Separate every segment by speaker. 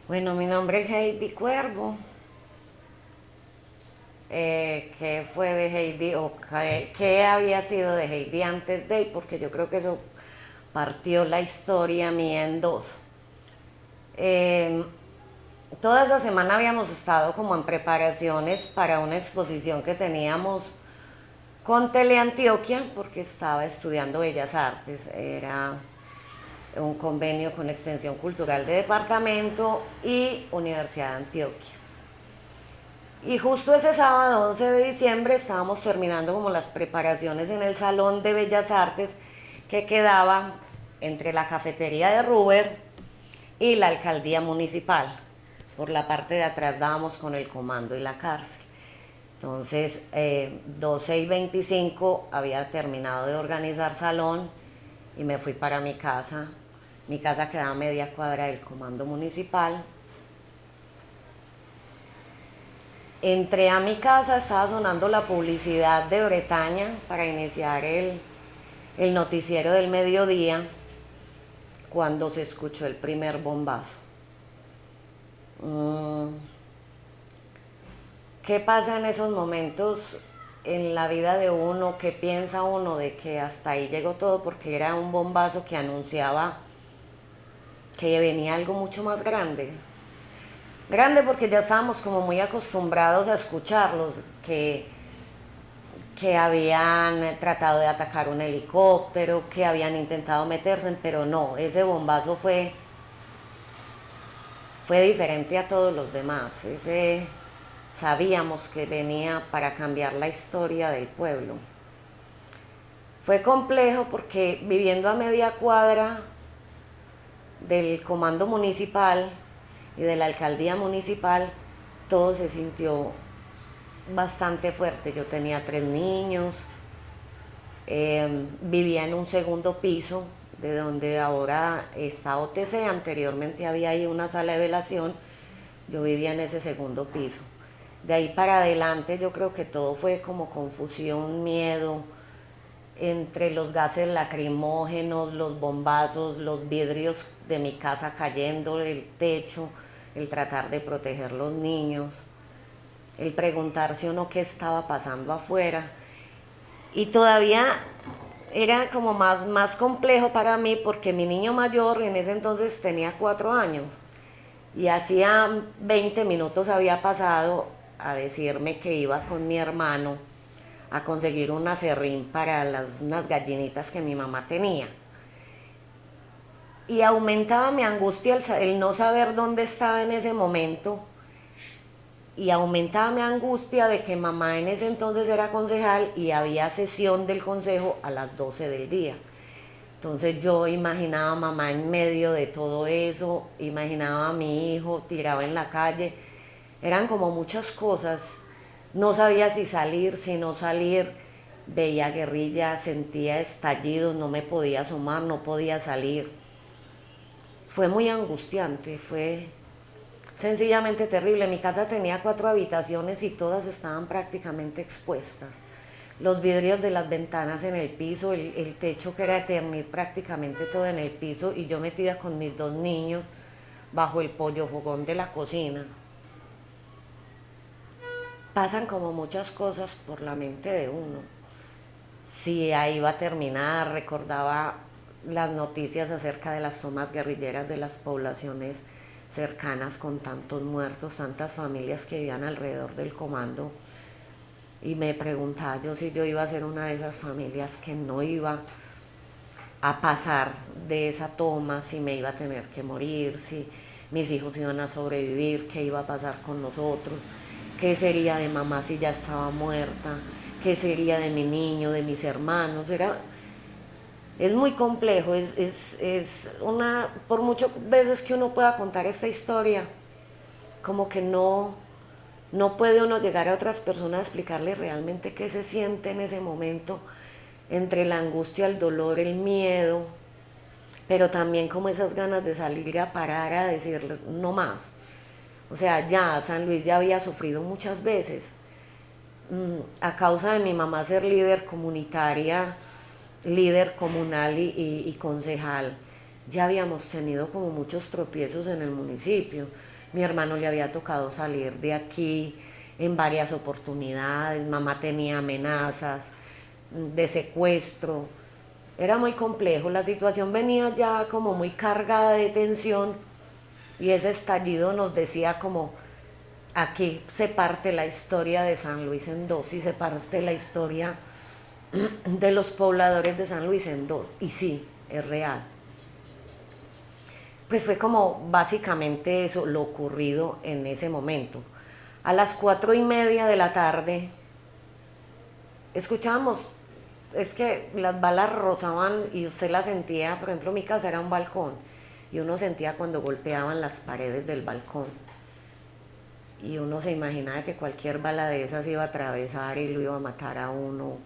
Speaker 1: Bueno, mi nombre es Heidi Cuervo. ¿Qué fue de Heidi o qué había sido de Heidi antes de? Porque yo creo que eso partió la historia mía en dos. Eh, Toda esa semana habíamos estado como en preparaciones para una exposición que teníamos con Teleantioquia, porque estaba estudiando Bellas Artes. Era un convenio con Extensión Cultural de Departamento y Universidad de Antioquia. Y justo ese sábado 11 de diciembre estábamos terminando como las preparaciones en el Salón de Bellas Artes que quedaba entre la cafetería de Ruber y la alcaldía municipal. Por la parte de atrás dábamos con el comando y la cárcel. Entonces, 12:25 había terminado de organizar salón y me fui para mi casa. Mi casa quedaba a media cuadra del comando municipal. Entré a mi casa, estaba sonando la publicidad de Bretaña para iniciar el noticiero del mediodía cuando se escuchó el primer bombazo. Mm, ¿Qué pasa en esos momentos en la vida de uno? ¿Qué piensa uno de que hasta ahí llegó todo? Porque era un bombazo que anunciaba que venía algo mucho más grande. Grande porque ya estábamos como muy acostumbrados a escucharlos, que habían tratado de atacar un helicóptero, que habían intentado meterse, pero no, ese bombazo fue diferente a todos los demás. Ese sabíamos que venía para cambiar la historia del pueblo. Fue complejo porque viviendo a media cuadra del comando municipal y de la alcaldía municipal, todo se sintió bastante fuerte. Yo tenía 3 niños, vivía en un segundo piso de donde ahora está OTC, anteriormente había ahí una sala de velación, yo vivía en ese segundo piso. De ahí para adelante yo creo que todo fue como confusión, miedo, entre los gases lacrimógenos, los bombazos, los vidrios de mi casa cayendo, el techo, el tratar de proteger los niños, el preguntarse uno qué estaba pasando afuera. Y todavía era como más complejo para mí porque mi niño mayor en ese entonces tenía 4 años y hacía 20 minutos había pasado a decirme que iba con mi hermano a conseguir un acerrín para unas gallinitas que mi mamá tenía. Y aumentaba mi angustia el no saber dónde estaba en ese momento, y aumentaba mi angustia de que mamá en ese entonces era concejal y había sesión del consejo a las 12 del día. Entonces yo imaginaba a mamá en medio de todo eso, imaginaba a mi hijo tirado en la calle, eran como muchas cosas. No sabía si salir, si no salir, veía guerrilla, sentía estallidos, no me podía asomar, no podía salir. Fue muy angustiante, fue sencillamente terrible. Mi casa tenía 4 habitaciones y todas estaban prácticamente expuestas. Los vidrios de las ventanas en el piso, el techo que era de ternir prácticamente todo en el piso y yo metida con mis 2 niños bajo el pollo fogón de la cocina. Pasan como muchas cosas por la mente de uno. Si ahí va a terminar, recordaba las noticias acerca de las tomas guerrilleras de las poblaciones cercanas con tantos muertos, tantas familias que vivían alrededor del comando, y me preguntaba yo si yo iba a ser una de esas familias que no iba a pasar de esa toma, si me iba a tener que morir, si mis hijos iban a sobrevivir, qué iba a pasar con nosotros, qué sería de mamá si ya estaba muerta, qué sería de mi niño, de mis hermanos. Es muy complejo, es una, por muchas veces que uno pueda contar esta historia, como que no puede uno llegar a otras personas a explicarle realmente qué se siente en ese momento, entre la angustia, el dolor, el miedo, pero también como esas ganas de salir a parar a decir no más. O sea, ya San Luis ya había sufrido muchas veces, a causa de mi mamá ser líder comunitaria, líder comunal y concejal. Ya habíamos tenido como muchos tropiezos en el municipio. Mi hermano le había tocado salir de aquí en varias oportunidades, mamá tenía amenazas de secuestro, era muy complejo, la situación venía ya como muy cargada de tensión y ese estallido nos decía como aquí se parte la historia de San Luis en dos y se parte la historia de los pobladores de San Luis en dos y sí, es real. Pues fue como básicamente eso lo ocurrido en ese momento. A las 4:30 de la tarde escuchábamos, es que las balas rozaban y usted las sentía, por ejemplo mi casa era un balcón y uno sentía cuando golpeaban las paredes del balcón y uno se imaginaba que cualquier bala de esas iba a atravesar y lo iba a matar a uno.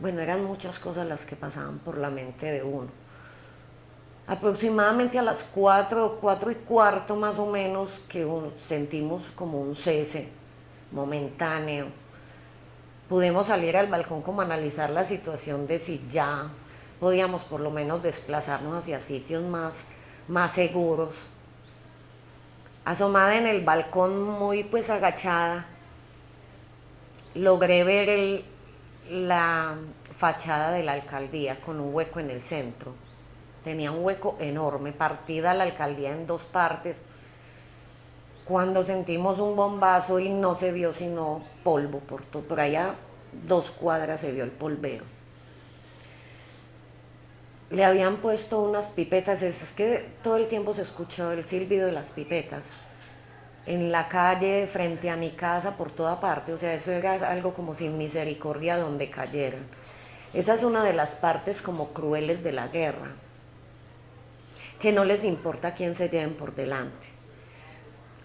Speaker 1: Bueno, eran muchas cosas las que pasaban por la mente de uno. Aproximadamente a las 4, 4:15 más o menos, que sentimos como un cese momentáneo. Pudimos salir al balcón como a analizar la situación de si ya podíamos por lo menos desplazarnos hacia sitios más seguros. Asomada en el balcón, muy pues agachada, logré ver la fachada de la alcaldía con un hueco en el centro. Tenía un hueco enorme, partida la alcaldía en dos partes. Cuando sentimos un bombazo y no se vio sino polvo, por allá 2 cuadras se vio el polvero. Le habían puesto unas pipetas, es que todo el tiempo se escuchó el silbido de las pipetas. En la calle, frente a mi casa, por toda parte, o sea, eso era algo como sin misericordia donde cayeran. Esa es una de las partes como crueles de la guerra, que no les importa quién se lleven por delante.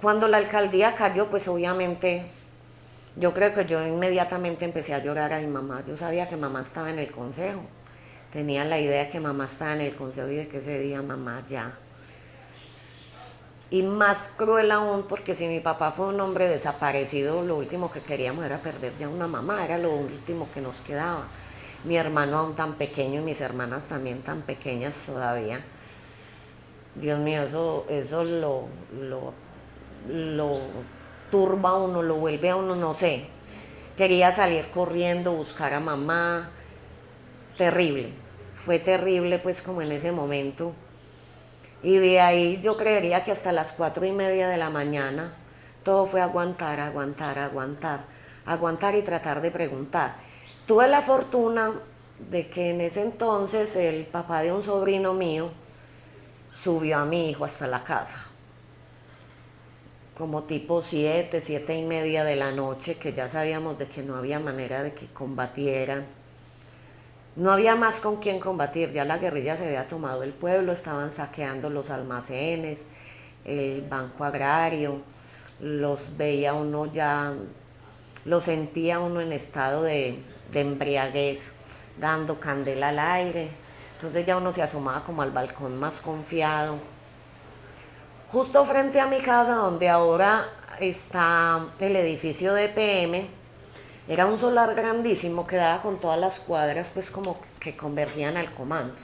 Speaker 1: Cuando la alcaldía cayó, pues obviamente yo creo que yo inmediatamente empecé a llorar a mi mamá. Yo sabía que mamá estaba en el consejo, tenía la idea que mamá estaba en el consejo y de que ese día mamá ya. Y más cruel aún porque si mi papá fue un hombre desaparecido, lo último que queríamos era perder ya una mamá, era lo último que nos quedaba. Mi hermano aún tan pequeño y mis hermanas también tan pequeñas todavía. Dios mío, eso lo turba a uno, lo vuelve a uno, no sé. Quería salir corriendo, buscar a mamá. Terrible. Fue terrible pues como en ese momento. Y de ahí yo creería que hasta las 4:30 de la mañana todo fue aguantar, aguantar, aguantar. Aguantar y tratar de preguntar. Tuve la fortuna de que en ese entonces el papá de un sobrino mío subió a mi hijo hasta la casa. Como tipo 7, 7:30 de la noche, que ya sabíamos de que no había manera de que combatieran. No había más con quién combatir, ya la guerrilla se había tomado el pueblo, estaban saqueando los almacenes, el banco agrario, los veía uno ya, lo sentía uno en estado de embriaguez, dando candela al aire. Entonces ya uno se asomaba como al balcón más confiado. Justo frente a mi casa, donde ahora está el edificio de PM, era un solar grandísimo que daba con todas las cuadras, pues como que convergían al comando.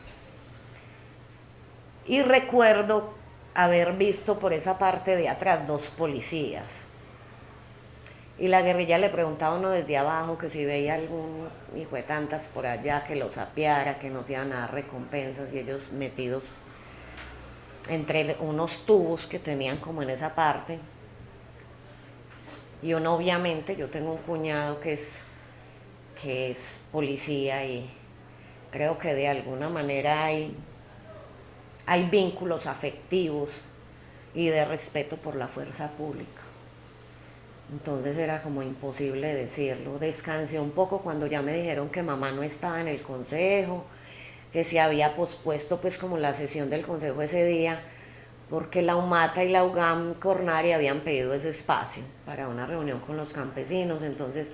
Speaker 1: Y recuerdo haber visto por esa parte de atrás 2 policías. Y la guerrilla le preguntaba a uno desde abajo que si veía algún hijo de tantas por allá que los apiara, que nos iban a dar recompensas y ellos metidos entre unos tubos que tenían como en esa parte. Y uno obviamente, yo tengo un cuñado que es policía y creo que de alguna manera hay vínculos afectivos y de respeto por la fuerza pública. Entonces era como imposible decirlo. Descansé un poco cuando ya me dijeron que mamá no estaba en el consejo, que se había pospuesto pues como la sesión del consejo ese día, porque la UMATA y la UGAM Cornari habían pedido ese espacio para una reunión con los campesinos. Entonces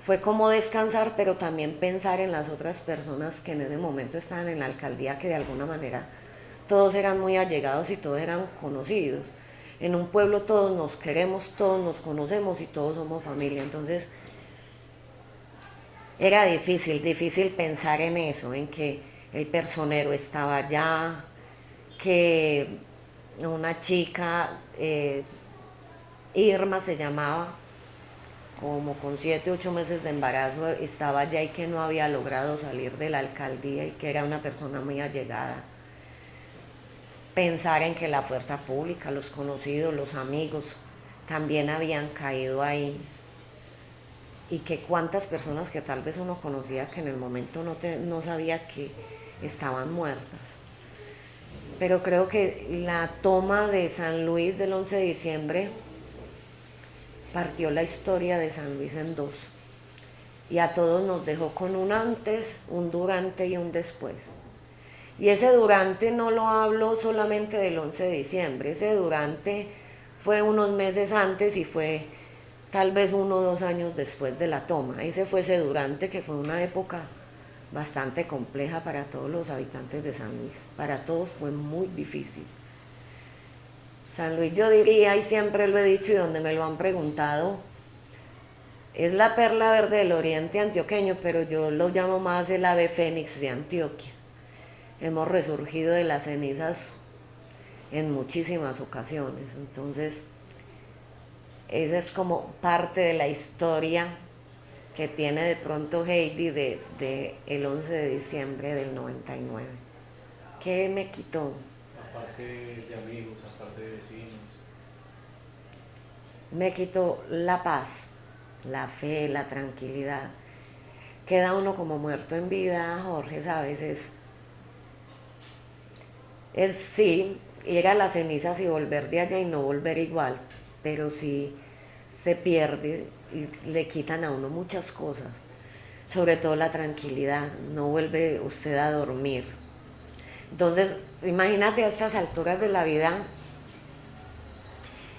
Speaker 1: fue como descansar, pero también pensar en las otras personas que en ese momento estaban en la alcaldía, que de alguna manera todos eran muy allegados y todos eran conocidos. En un pueblo todos nos queremos, todos nos conocemos y todos somos familia. Entonces era difícil pensar en eso, en que el personero estaba allá, que una chica, Irma se llamaba, como con 7, 8 meses de embarazo, estaba allá y que no había logrado salir de la alcaldía y que era una persona muy allegada. Pensar en que la fuerza pública, los conocidos, los amigos, también habían caído ahí y que cuántas personas que tal vez uno conocía que en el momento no sabía que estaban muertas. Pero creo que la toma de San Luis del 11 de diciembre partió la historia de San Luis en dos y a todos nos dejó con un antes, un durante y un después. Y ese durante no lo hablo solamente del 11 de diciembre, ese durante fue unos meses antes y fue tal vez 1 o 2 años después de la toma. Ese fue ese durante que fue una época bastante compleja para todos los habitantes de San Luis. Para todos fue muy difícil. San Luis, yo diría, y siempre lo he dicho y donde me lo han preguntado, es la perla verde del oriente antioqueño, pero yo lo llamo más el ave fénix de Antioquia. Hemos resurgido de las cenizas en muchísimas ocasiones. Entonces, esa es como parte de la historia que tiene de pronto Heidi de el 11 de diciembre del 99. ¿Qué me quitó?
Speaker 2: Aparte de amigos, aparte de vecinos.
Speaker 1: Me quitó la paz, la fe, la tranquilidad. Queda uno como muerto en vida, Jorge, ¿sabes? Es sí, ir a las cenizas y volver de allá y no volver igual, pero sí se pierde y le quitan a uno muchas cosas, sobre todo la tranquilidad, no vuelve usted a dormir. Entonces, imagínate a estas alturas de la vida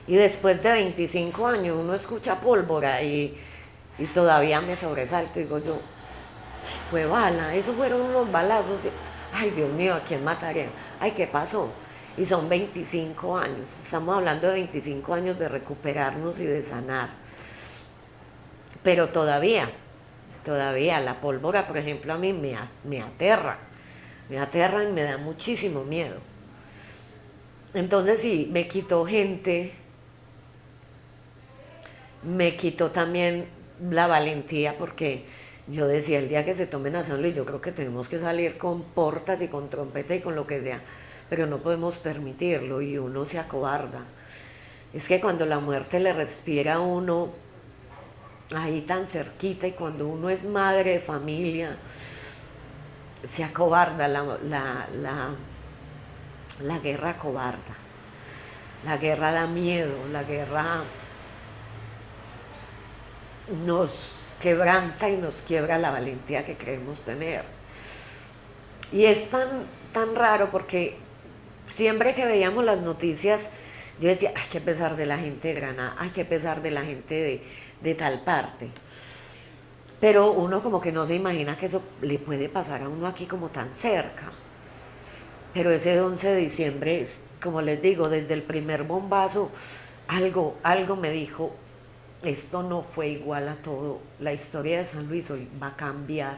Speaker 1: y después de 25 años uno escucha pólvora y todavía me sobresalto, digo yo, fue bala, esos fueron unos balazos. Ay, Dios mío, ¿a quién matarían? Ay, ¿qué pasó? Y son 25 años. Estamos hablando de 25 años de recuperarnos y de sanar. Pero todavía la pólvora, por ejemplo, a mí me aterra. Me aterra y me da muchísimo miedo. Entonces sí, me quitó gente, me quitó también la valentía porque yo decía, el día que se tomen a San Luis, yo creo que tenemos que salir con portas y con trompeta y con lo que sea, pero no podemos permitirlo y uno se acobarda. Es que cuando la muerte le respira a uno ahí tan cerquita y cuando uno es madre de familia, se acobarda, la guerra acobarda, la guerra da miedo, la guerra nos quebranta y nos quiebra la valentía que creemos tener. Y es tan raro porque siempre que veíamos las noticias, yo decía, ay, qué pesar de la gente de Granada, ay, qué pesar de la gente de tal parte. Pero uno como que no se imagina que eso le puede pasar a uno aquí como tan cerca. Pero ese 11 de diciembre, como les digo, desde el primer bombazo, algo me dijo, esto no fue igual a todo. La historia de San Luis hoy va a cambiar,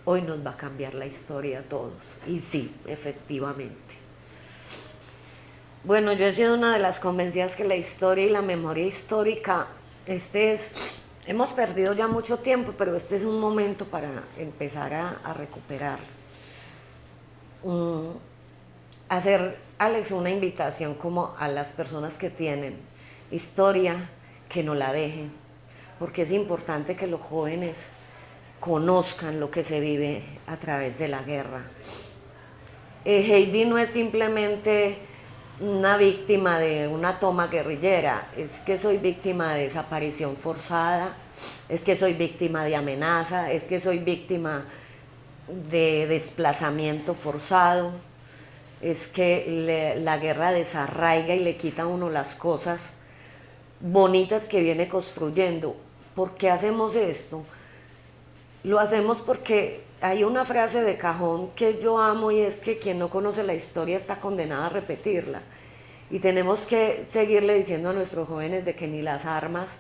Speaker 1: hoy nos va a cambiar la historia a todos. Y sí, efectivamente. Bueno, yo he sido una de las convencidas que la historia y la memoria histórica, hemos perdido ya mucho tiempo, pero este es un momento para empezar a recuperar. Hacer, Alex, una invitación como a las personas que tienen historia, que no la dejen, porque es importante que los jóvenes conozcan lo que se vive a través de la guerra. Heidi no es simplemente una víctima de una toma guerrillera, es que soy víctima de desaparición forzada, es que soy víctima de amenaza, es que soy víctima de desplazamiento forzado, es que la guerra desarraiga y le quita a uno las cosas bonitas que viene construyendo. ¿Por qué hacemos esto? Lo hacemos porque hay una frase de cajón que yo amo y es que quien no conoce la historia está condenado a repetirla. Y tenemos que seguirle diciendo a nuestros jóvenes de que ni las armas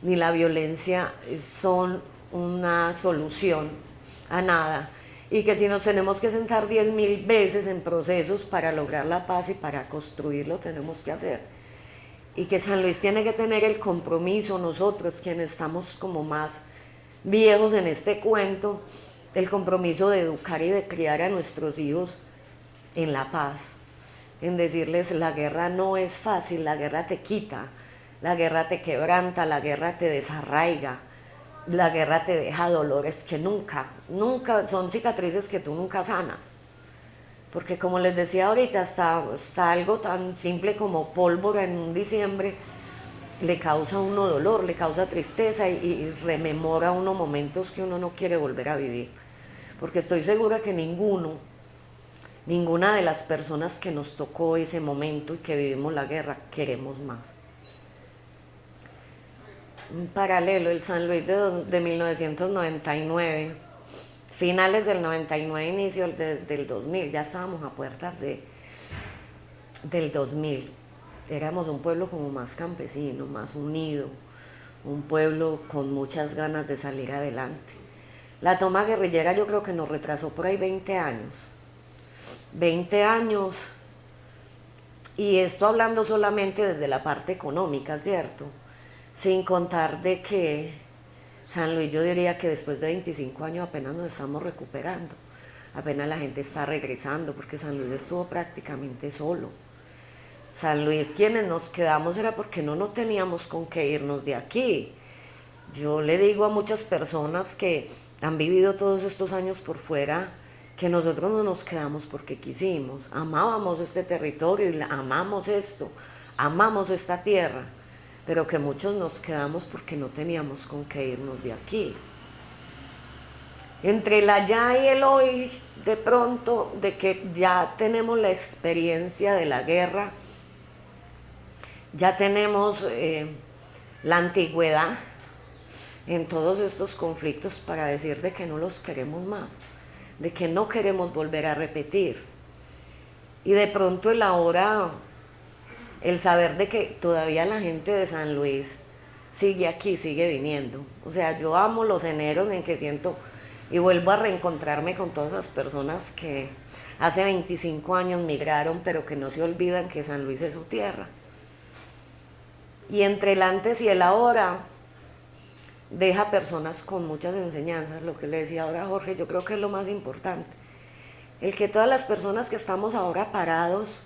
Speaker 1: ni la violencia son una solución a nada y que si nos tenemos que sentar 10.000 veces en procesos para lograr la paz y para construirlo, tenemos que hacer. Y que San Luis tiene que tener el compromiso, nosotros quienes estamos como más viejos en este cuento, el compromiso de educar y de criar a nuestros hijos en la paz, en decirles la guerra no es fácil, la guerra te quita, la guerra te quebranta, la guerra te desarraiga, la guerra te deja dolores que nunca, son cicatrices que tú nunca sanas. Porque como les decía ahorita, hasta algo tan simple como pólvora en un diciembre le causa a uno dolor, le causa tristeza y rememora a uno momentos que uno no quiere volver a vivir. Porque estoy segura que ninguna de las personas que nos tocó ese momento y que vivimos la guerra queremos más. Un paralelo, el San Luis de 1999, finales del 99, inicio del 2000, ya estábamos a puertas del 2000. Éramos un pueblo como más campesino, más unido, un pueblo con muchas ganas de salir adelante. La toma guerrillera yo creo que nos retrasó por ahí 20 años. 20 años, y esto hablando solamente desde la parte económica, ¿cierto? Sin contar de que San Luis, yo diría que después de 25 años apenas nos estamos recuperando, apenas la gente está regresando, porque San Luis estuvo prácticamente solo. San Luis, quienes nos quedamos era porque no teníamos con qué irnos de aquí. Yo le digo a muchas personas que han vivido todos estos años por fuera, que nosotros no nos quedamos porque quisimos, amábamos este territorio y amamos esto, amamos esta tierra, pero que muchos nos quedamos porque no teníamos con qué irnos de aquí. Entre el allá y el hoy, de pronto, de que ya tenemos la experiencia de la guerra, ya tenemos la antigüedad en todos estos conflictos para decir de que no los queremos más, de que no queremos volver a repetir. Y de pronto el ahora, el saber de que todavía la gente de San Luis sigue aquí, sigue viniendo. O sea, yo amo los eneros en que siento y vuelvo a reencontrarme con todas esas personas que hace 25 años migraron, pero que no se olvidan que San Luis es su tierra. Y entre el antes y el ahora deja personas con muchas enseñanzas, lo que le decía ahora a Jorge, yo creo que es lo más importante. El que todas las personas que estamos ahora parados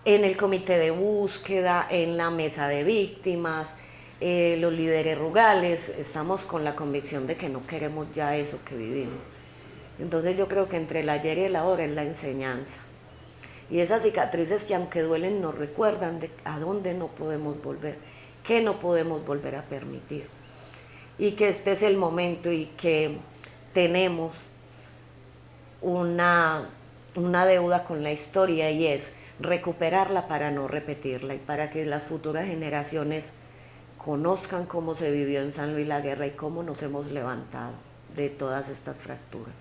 Speaker 1: en el comité de búsqueda, en la mesa de víctimas, los líderes rurales, estamos con la convicción de que no queremos ya eso que vivimos. Entonces yo creo que entre el ayer y el ahora es la enseñanza. Y esas cicatrices que aunque duelen nos recuerdan de a dónde no podemos volver, qué no podemos volver a permitir. Y que este es el momento y que tenemos una deuda con la historia y es recuperarla para no repetirla y para que las futuras generaciones conozcan cómo se vivió en San Luis la guerra y cómo nos hemos levantado de todas estas fracturas.